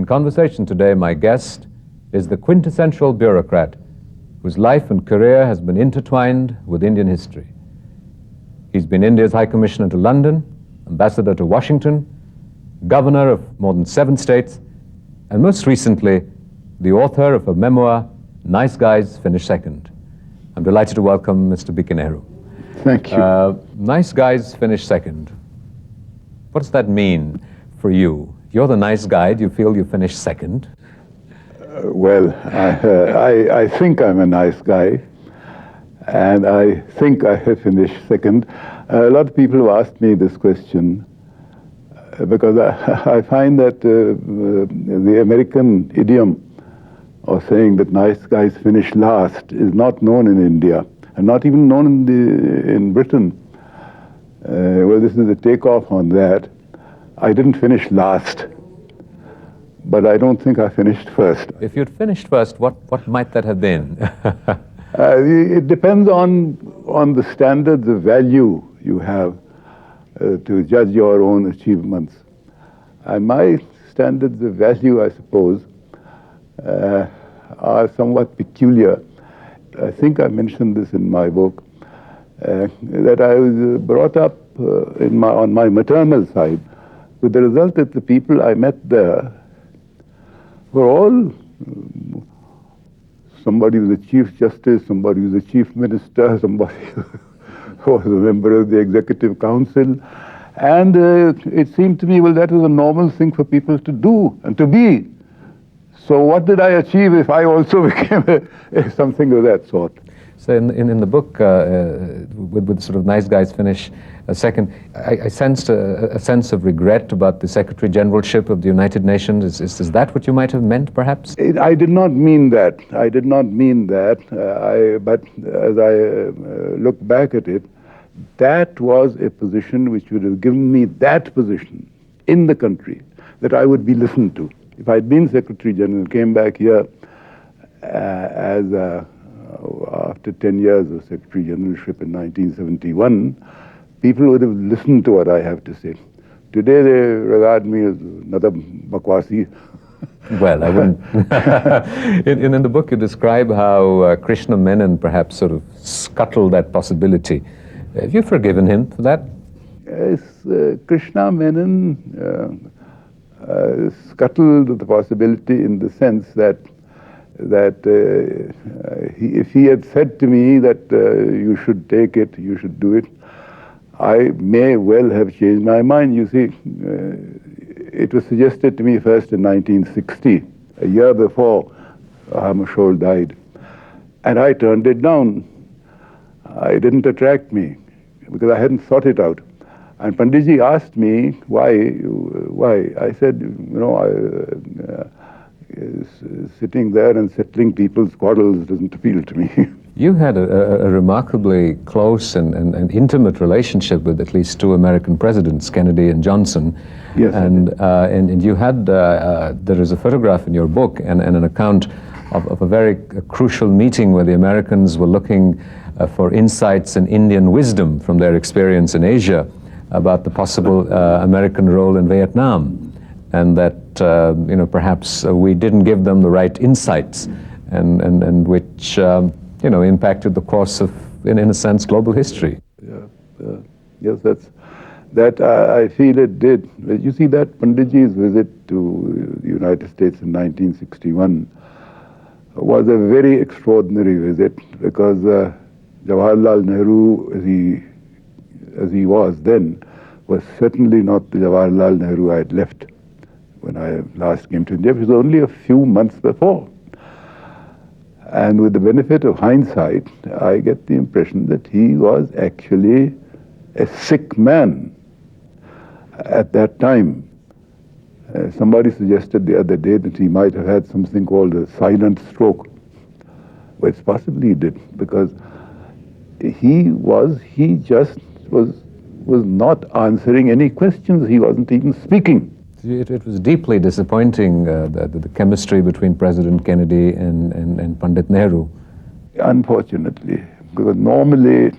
conversation today, my guest is the quintessential bureaucrat whose life and career has been intertwined with Indian history. He's been India's High Commissioner to London, Ambassador to Washington, Governor of more than 7 states, and most recently, the author of a memoir, Nice Guys Finish Second. I'm delighted to welcome Mr. B.K. Nehru. Thank you. Nice Guys Finish Second. What does that mean for you? You're the nice guy. Do you feel you finished second? Well, I think I'm a nice guy, and I think I have finished second. A lot of people have asked me this question because I find that the American idiom of saying that nice guys finish last is not known in India, and not even known in Britain. Well, this is a takeoff on that. I didn't finish last, but I don't think I finished first. If you'd finished first, what might that have been? It depends on the standards of value you have to judge your own achievements. And my standards of value, I suppose, are somewhat peculiar. I think I mentioned this in my book, that I was brought up on my maternal side with the result that the people I met there were all somebody was a chief justice, somebody was a chief minister, somebody was a member of the executive council. And it seemed to me, well, that was a normal thing for people to do and to be. So what did I achieve if I also became something of that sort? So in the book, with sort of nice guys finish second, I sensed a sense of regret about the Secretary Generalship of the United Nations. Is that what you might have meant, perhaps? I did not mean that. I did not mean that. But as I look back at it, that was a position which would have given me that position in the country that I would be listened to. If I'd been Secretary General, came back here after 10 years of Secretary Generalship in 1971, people would have listened to what I have to say. Today they regard me as another bakwasi. Well, I wouldn't. In the book you describe how Krishna Menon perhaps sort of scuttled that possibility. Have you forgiven him for that? Yes, Krishna Menon scuttled the possibility in the sense that if he had said to me that you should take it, you should do it, I may well have changed my mind. You see, it was suggested to me first in 1960, a year before Hamashol died, and I turned it down. It didn't attract me because I hadn't thought it out. And Panditji asked me why. I said, sitting there and settling people's quarrels doesn't appeal to me. You had a remarkably close and intimate relationship with at least 2 American presidents, Kennedy and Johnson. Yes. And you had, there is a photograph in your book and an account of a very crucial meeting where the Americans were looking for insights and Indian wisdom from their experience in Asia about the possible American role in Vietnam, and that perhaps we didn't give them the right insights, and which impacted the course of, in a sense, global history. Yes, that I feel it did. You see, that Panditji's visit to the United States in 1961 was a very extraordinary visit because Jawaharlal Nehru, as he was then, was certainly not the Jawaharlal Nehru I had left when I last came to India. It was only a few months before. And with the benefit of hindsight, I get the impression that he was actually a sick man at that time. Somebody suggested the other day that he might have had something called a silent stroke. Well, it's possibly he did, because he just was not answering any questions. He wasn't even speaking. It was deeply disappointing, the chemistry between President Kennedy and Pandit Nehru. Unfortunately, because normally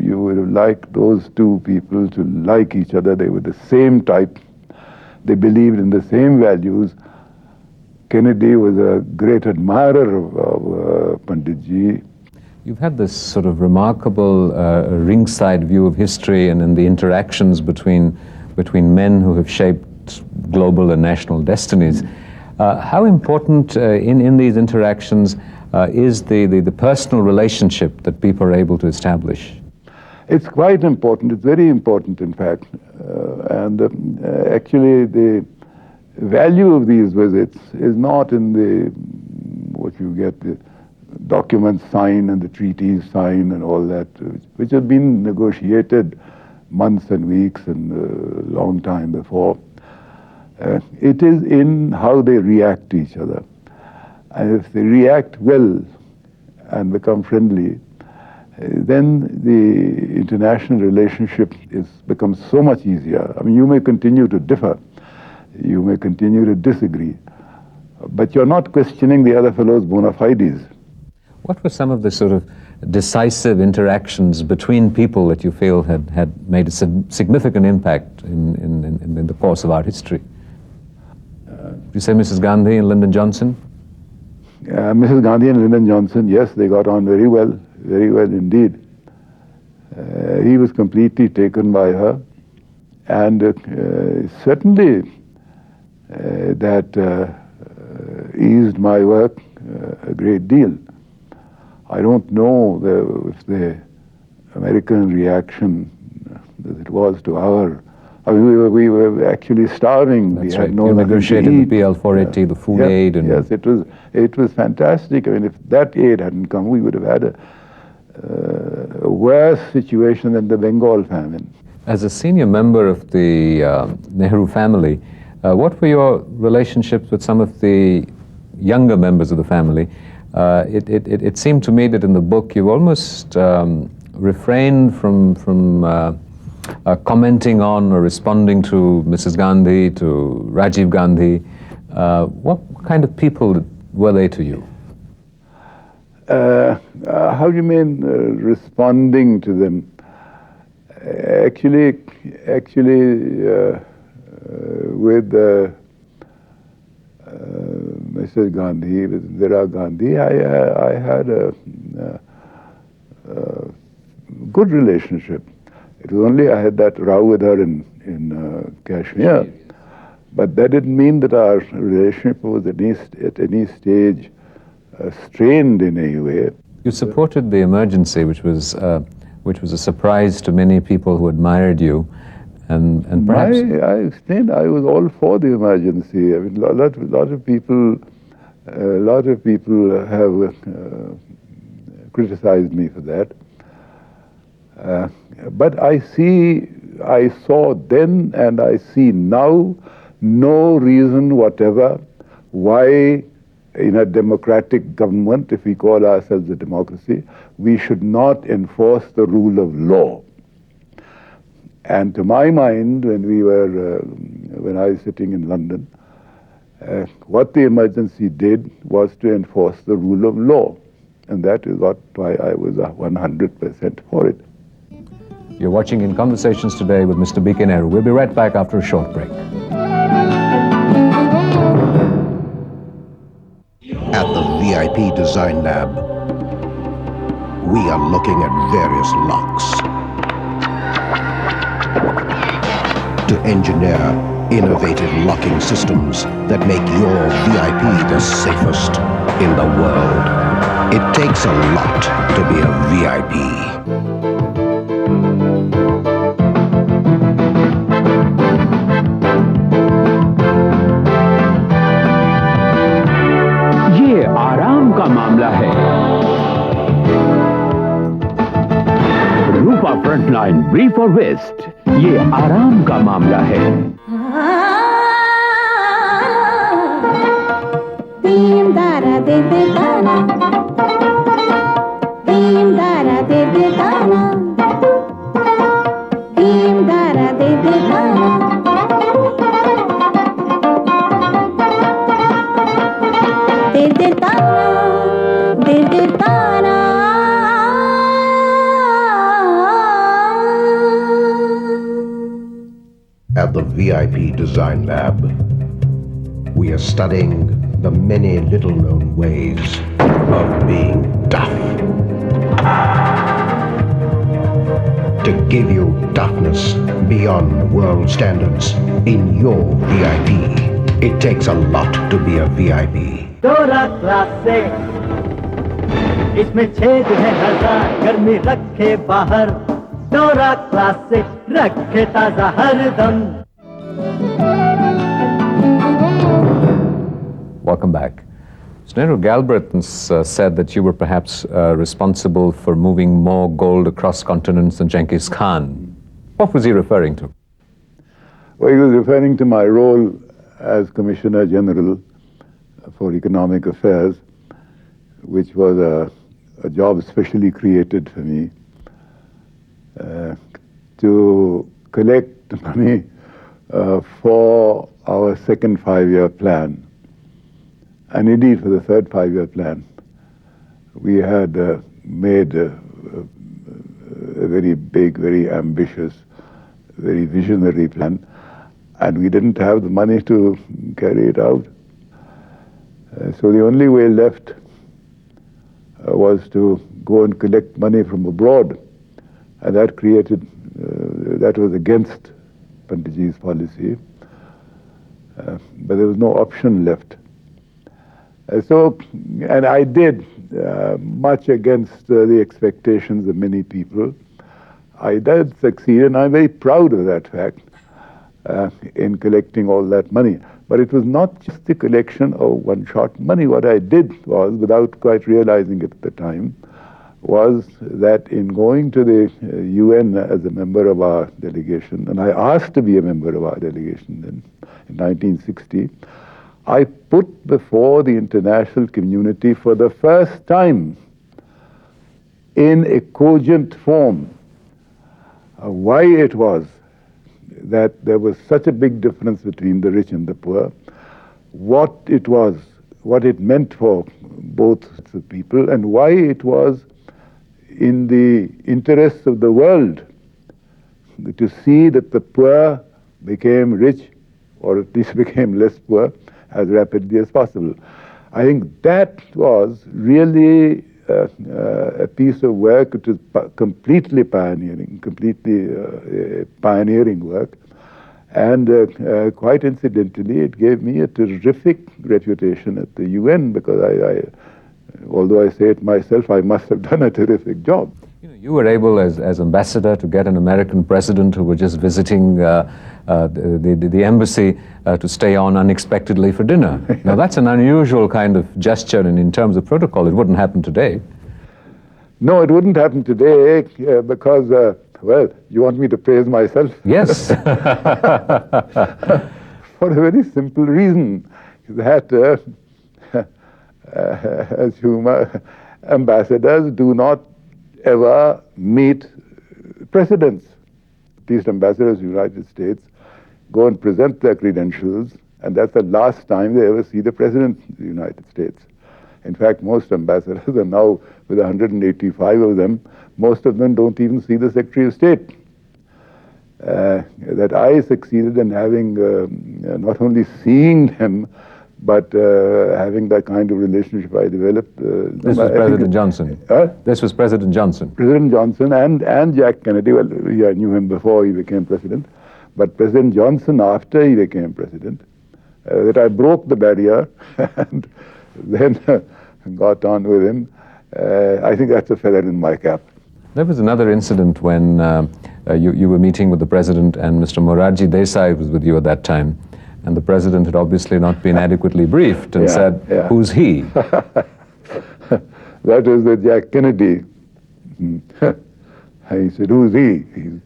you would have liked those two people to like each other. They were the same type. They believed in the same values. Kennedy was a great admirer of Panditji. You've had this sort of remarkable ringside view of history and in the interactions between men who have shaped global and national destinies. How important in these interactions is the personal relationship that people are able to establish? It's quite important. It's very important, in fact. Actually, the value of these visits is not in what you get, the documents signed and the treaties signed and all that, which have been negotiated months and weeks and a long time before. It is in how they react to each other. And if they react well and become friendly, then the international relationship becomes so much easier. I mean, you may continue to differ, you may continue to disagree, but you're not questioning the other fellow's bona fides. What were some of the sort of decisive interactions between people that you feel had made a significant impact in the course of our history? Did you say Mrs. Gandhi and Lyndon Johnson? Mrs. Gandhi and Lyndon Johnson, yes, they got on very well indeed. He was completely taken by her, and certainly that eased my work a great deal. I don't know if the American reaction as it was to our. I mean, we were actually starving. That's we had right. no You negotiated the PL-480, the food aid. And yes, it was fantastic. I mean, if that aid hadn't come, we would have had a worse situation than the Bengal famine. As a senior member of the Nehru family, what were your relationships with some of the younger members of the family? It seemed to me that in the book you almost refrained from commenting on or responding to Mrs. Gandhi, to Rajiv Gandhi. What kind of people were they to you? How do you mean responding to them? Actually, with Mrs. Gandhi, with Indira Gandhi, I had a good relationship. It was only I had that row with her in Kashmir, but that didn't mean that our relationship was at any stage strained in any way. You supported the emergency, which was a surprise to many people who admired you, and perhaps I explained I was all for the emergency. I mean, a lot of people have criticized me for that. But I saw then and I see now no reason whatever why in a democratic government, if we call ourselves a democracy, we should not enforce the rule of law. And to my mind, when I was sitting in London, what the emergency did was to enforce the rule of law. And that is why I was 100% for it. You're watching In Conversations Today with Mr. B.K. Nehru. We'll be right back after a short break. At the VIP Design Lab, we are looking at various locks to engineer innovative locking systems that make your VIP the safest in the world. It takes a lot to be a VIP. ये आराम का मामला है। रूपा frontline brief और waste, ये आराम का मामला है। Team dara de dana, team dara de dana, team dara de dana. At the VIP Design Lab, we are studying the many little-known ways of being tough. To give you toughness beyond world standards in your VIP. It takes a lot to be a VIP. Dora Classic. इसमें छेद है हजार, गर्मी रखे बाहर. Dora Classic रखे ताजा हर दम. Welcome back. So Nehru Galbraith said that you were perhaps responsible for moving more gold across continents than Genghis Khan. What was he referring to? Well, he was referring to my role as Commissioner General for Economic Affairs, which was a job specially created for me to collect money for our second five-year plan. And indeed, for the third five-year plan, we had made a very big, very ambitious, very visionary plan, and we didn't have the money to carry it out. So the only way left was to go and collect money from abroad, and that created, that was against Panditji's policy, but there was no option left. And I did much against the expectations of many people. I did succeed, and I'm very proud of that fact, in collecting all that money. But it was not just the collection of one-shot money. What I did was, without quite realizing it at the time, was that in going to the UN as a member of our delegation, and I asked to be a member of our delegation then, in 1960, I put before the international community for the first time in a cogent form why it was that there was such a big difference between the rich and the poor, what it was, what it meant for both the people, and why it was in the interests of the world to see that the poor became rich, or at least became less poor, as rapidly as possible. I think that was really a piece of work which is completely pioneering, pioneering work. And quite incidentally, it gave me a terrific reputation at the UN, because although I say it myself, I must have done a terrific job. You were able, as ambassador, to get an American president who was just visiting the embassy to stay on unexpectedly for dinner. Now, that's an unusual kind of gesture, and in terms of protocol, it wouldn't happen today. No, it wouldn't happen today because, well, you want me to praise myself? Yes. For a very simple reason, that as human ambassadors do not ever meet presidents. These ambassadors of the United States go and present their credentials, and that's the last time they ever see the President of the United States. In fact, most ambassadors are now, with 185 of them, most of them don't even see the Secretary of State. That I succeeded in having, not only seeing them, but having that kind of relationship I developed. This was President Johnson. This was President Johnson. President Johnson and Jack Kennedy. Well, I knew him before he became president, but President Johnson after he became president. That I broke the barrier and then got on with him. I think that's a feather in my cap. There was another incident when you were meeting with the president, and Mr. Morarji Desai was with you at that time. And the president had obviously not been adequately briefed and said, who's he? That was the Jack Kennedy. He said, who's he? He's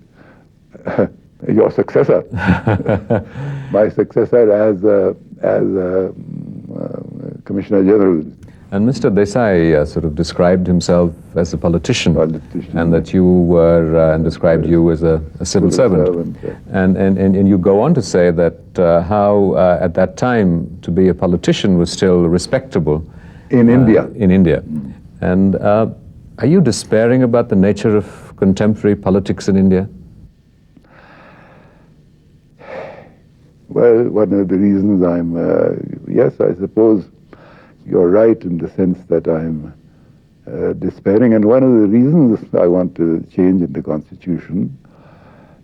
your successor. My successor as Commissioner General. And Mr. Desai sort of described himself as a politician and that you were, and described you as a civil servant. And you go on to say that how at that time to be a politician was still respectable. In India. In India. And are you despairing about the nature of contemporary politics in India? Well, one of the reasons I'm, yes, I suppose you're right in the sense that I'm despairing. And one of the reasons I want to change in the Constitution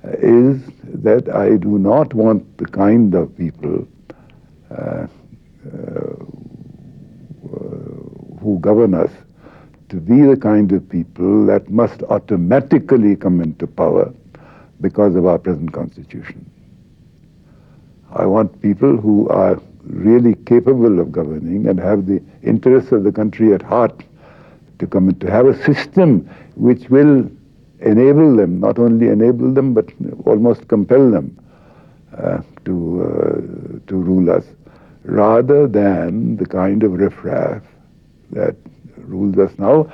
is that I do not want the kind of people who govern us to be the kind of people that must automatically come into power because of our present Constitution. I want people who are really capable of governing and have the interests of the country at heart to come in, to have a system which will enable them, not only enable them, but almost compel them to rule us, rather than the kind of riffraff that rules us now.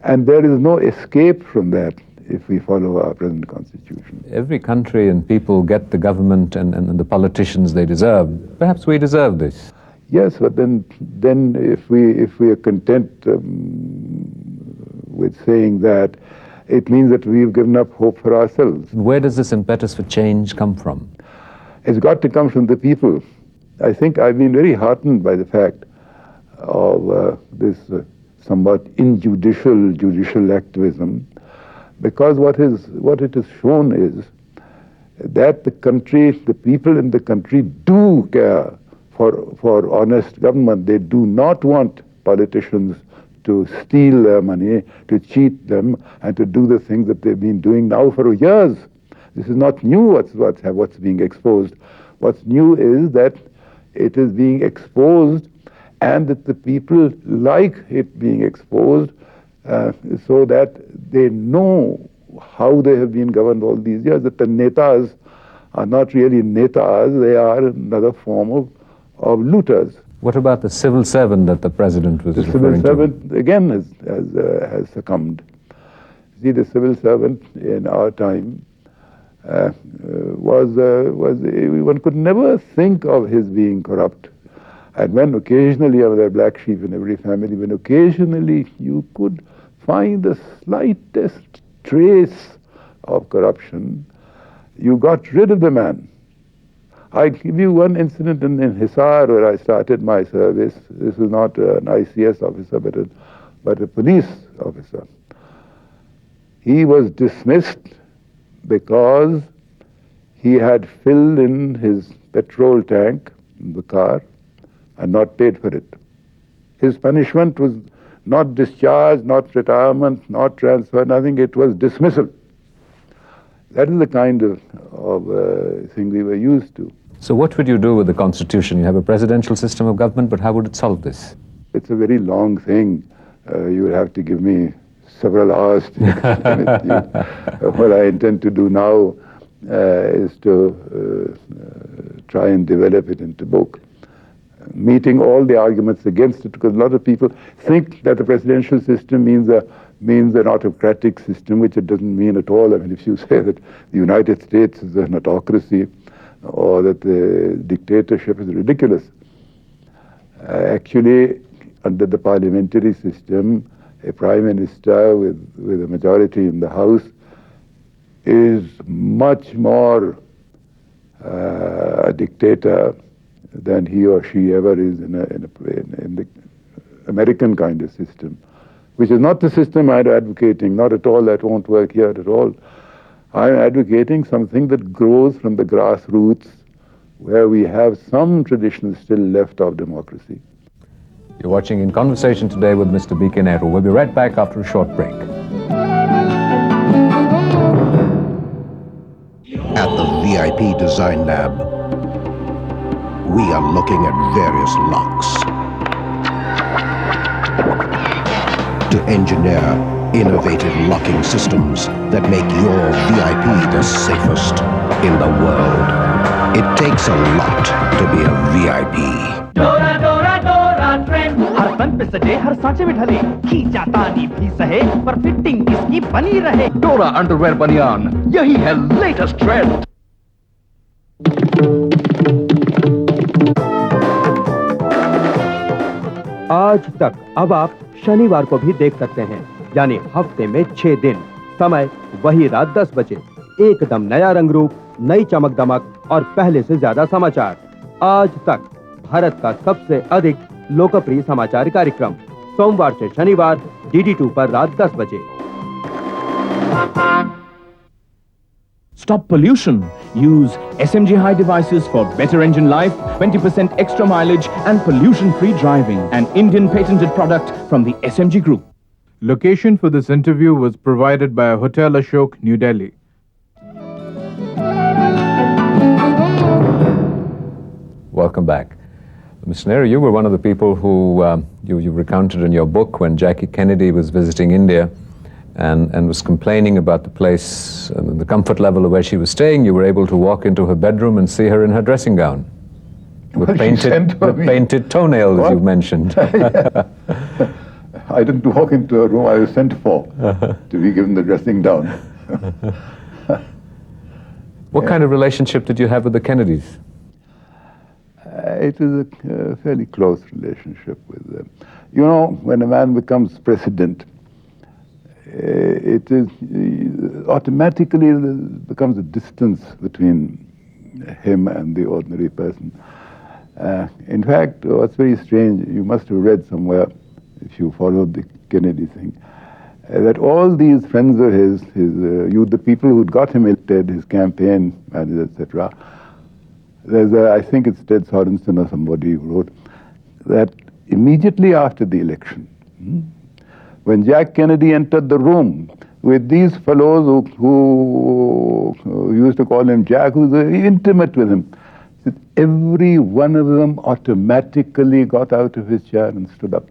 And there is no escape from that if we follow our present Constitution. Every country and people get the government and the politicians they deserve. Perhaps we deserve this. Yes, but then if we are content with saying that, it means that we've given up hope for ourselves. Where does this impetus for change come from? It's got to come from the people. I think I've been very heartened by the fact of this somewhat injudicial judicial activism, because what it has shown is that the country, the people in the country do care for honest government. They do not want politicians to steal their money, to cheat them, and to do the things that they've been doing now for years. This is not new what's being exposed. What's new is that it is being exposed, and that the people like it being exposed, so that they know how they have been governed all these years, that the netas are not really netas, they are another form of looters. What about the civil servant that the president was referring to? The civil servant, again, has succumbed. See, the civil servant in our time one could never think of his being corrupt. And when occasionally, there are black sheep in every family, when occasionally you could find the slightest trace of corruption, you got rid of the man. I give you one incident in Hisar where I started my service. This was not an ICS officer, but a police officer. He was dismissed because he had filled in his petrol tank in the car and not paid for it. His punishment was not discharge, not retirement, not transfer, nothing. It was dismissal. That is the kind of thing we were used to. So what would you do with the Constitution? You have a presidential system of government, but how would it solve this? It's a very long thing. You would have to give me several hours to explain it to you. What I intend to do now is to try and develop it into book, meeting all the arguments against it, because a lot of people think that the presidential system means an autocratic system, which it doesn't mean at all. I mean, if you say that the United States is an autocracy or that the dictatorship is ridiculous. Actually, under the parliamentary system, a prime minister with a majority in the House is much more a dictator than he or she ever is in the American kind of system, which is not the system I'm advocating, not at all. That won't work here at all. I'm advocating something that grows from the grassroots, where we have some traditions still left of democracy. You're watching In Conversation today with Mr. B.K. Nehru. We'll be right back after a short break. At the VIP Design Lab, we are looking at various locks to engineer innovative locking systems that make your VIP the safest in the world. It takes a lot to be a VIP. डोरा डोरा डोरा trend हर बन पे सजे हर सांचे में ढले खींचा तानी भी सहे पर फिटिंग इसकी बनी रहे डोरा अंडरवेयर बनियान यही है लेटेस्ट ट्रेंड। आज तक अब आप शनिवार को भी देख सकते हैं, यानी हफ्ते में 6 दिन, समय वही रात 10 बजे, एकदम नया रंग रूप, नई चमक दमक और पहले से ज्यादा समाचार। आज तक भारत का सबसे अधिक लोकप्रिय समाचार कार्यक्रम सोमवार से शनिवार DD2 पर रात 10 बजे। Stop pollution. Use SMG high devices for better engine life, 20% extra mileage and pollution-free driving. An Indian patented product from the SMG Group. Location for this interview was provided by Hotel Ashok, New Delhi. Welcome back. Mr. Nehru, you were one of the people who you recounted in your book when Jackie Kennedy was visiting India and was complaining about the place and the comfort level of where she was staying. You were able to walk into her bedroom and see her in her dressing gown with painted toenails, as you mentioned. I didn't walk into a room. I was sent for to be given the dressing down. What kind of relationship did you have with the Kennedys? It was a fairly close relationship with them. You know, when a man becomes president, it is automatically becomes a distance between him and the ordinary person. In fact, what's very strange, you must have read somewhere, if you followed the Kennedy thing, that all these friends of his the people who'd got him elected, his campaign managers, etc., there's I think it's Ted Sorensen or somebody who wrote that immediately after the election, when Jack Kennedy entered the room with these fellows who used to call him Jack, who was intimate with him, every one of them automatically got out of his chair and stood up,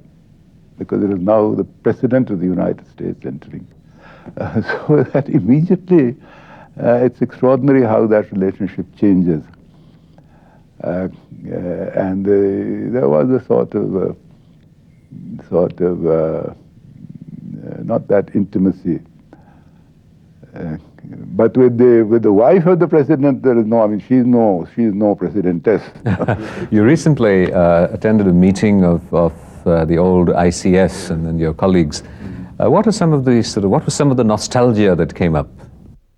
because it is now the President of the United States entering. So that immediately, it's extraordinary how that relationship changes. And there was a sort of not that intimacy. But with the wife of the president, there is no. I mean, she's no presidentess. You recently attended a meeting of the old ICS and your colleagues. What was some of the nostalgia that came up?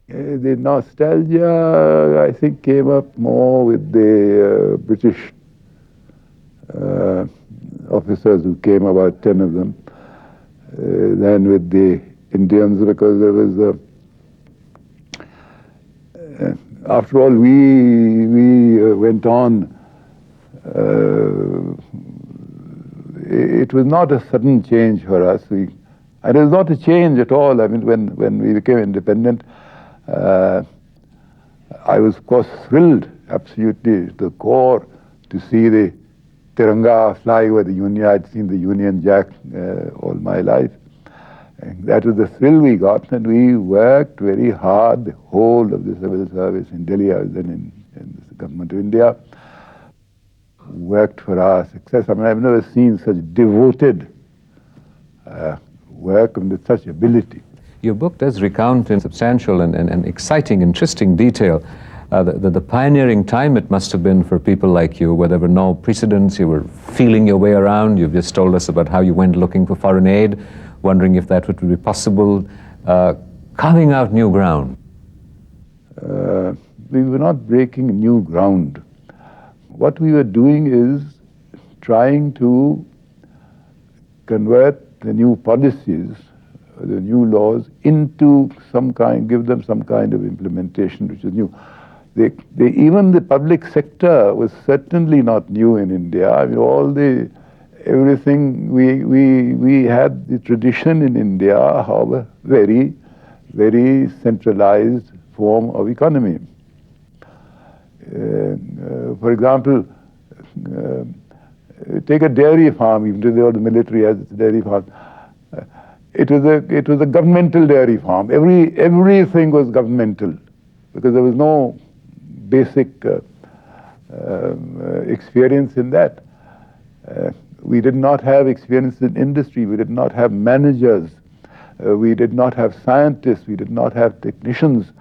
The nostalgia, I think, came up more with the British officers who came, about 10 of them, than with the Indians, because there was after all, we went on. It was not a sudden change for us. And it was not a change at all. I mean, when we became independent, I was, of course, thrilled, absolutely, to the core, to see the Tiranga fly over the Union. I'd seen the Union Jack all my life. And that was the thrill we got, and we worked very hard, the whole of the civil service in Delhi. I was then in the government of India. Worked for our success. I mean, I've never seen such devoted work and with such ability. Your book does recount in substantial and exciting, interesting detail the pioneering time it must have been for people like you, where there were no precedents. You were feeling your way around. You've just told us about how you went looking for foreign aid, wondering if that would be possible, carving out new ground. We were not breaking new ground. What we were doing is trying to convert the new policies, the new laws, into some kind, give them some kind of implementation which is new. Even the public sector was certainly not new in India. I mean, everything, we had the tradition in India of a very, very centralized form of economy. For example, take a dairy farm, even though the military has its dairy farm. It was a governmental dairy farm. Everything was governmental, because there was no basic experience in that. We did not have experience in industry. We did not have managers. We did not have scientists. We did not have technicians.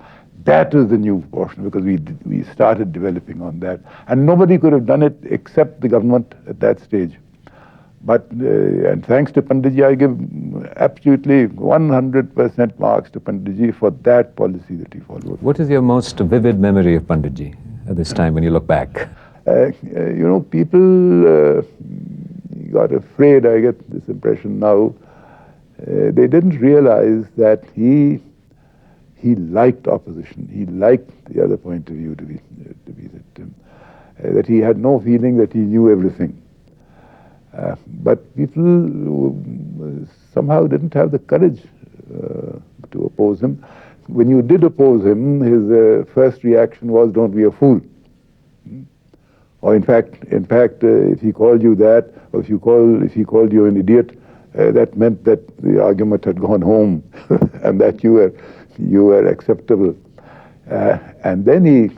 That is the new portion, because we started developing on that. And nobody could have done it except the government at that stage. But, and thanks to Panditji, I give absolutely 100% marks to Panditji for that policy that he followed. What is your most vivid memory of Panditji at this time when you look back? You know, people got afraid, I get this impression now. They didn't realize that he liked opposition. He liked the other point of view to be that he had no feeling that he knew everything. But people somehow didn't have the courage to oppose him. When you did oppose him, his first reaction was, "Don't be a fool." Or in fact, if he called you that, or if he called you an idiot, that meant that the argument had gone home and that you were acceptable. And then he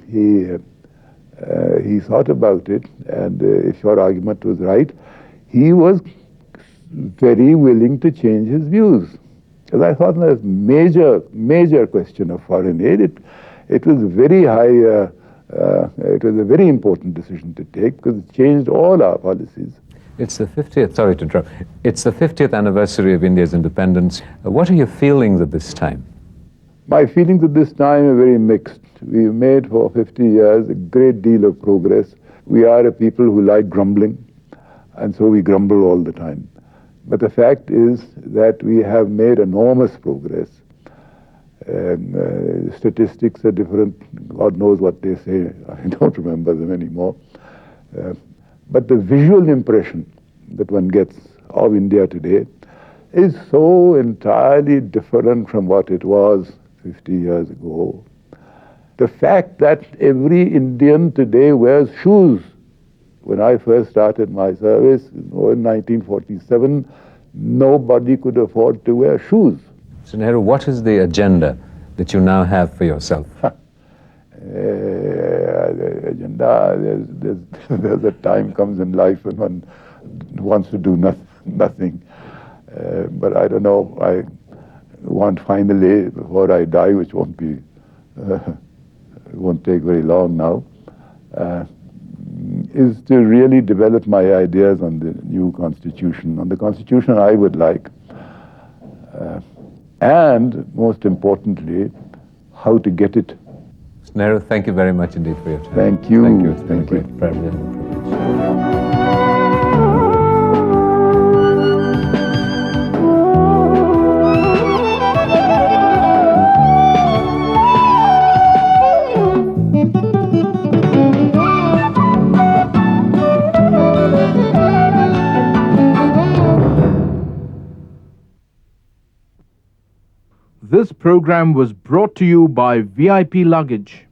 thought about it, and if your argument was right, he was very willing to change his views. Because I thought that major question of foreign aid, it was very high. It was a very important decision to take because it changed all our policies. It's the 50th, sorry to interrupt, it's the 50th anniversary of India's independence. What are your feelings at this time? My feelings at this time are very mixed. We've made for 50 years a great deal of progress. We are a people who like grumbling, and so we grumble all the time. But the fact is that we have made enormous progress. Statistics are different. God knows what they say. I don't remember them anymore. But the visual impression that one gets of India today is so entirely different from what it was 50 years ago. The fact that every Indian today wears shoes. When I first started my service in 1947, nobody could afford to wear shoes. So Nehru, what is the agenda that you now have for yourself? The agenda, there's a time comes in life when one wants to do nothing. But I don't know, I want finally, before I die, which won't take very long now, is to really develop my ideas on the new constitution, on the constitution I would like. And most importantly, how to get it. Nehru, thank you very much indeed for your time. Thank you. Thank you. It's been Thank a you. great privilege and privilege. This program was brought to you by VIP Luggage.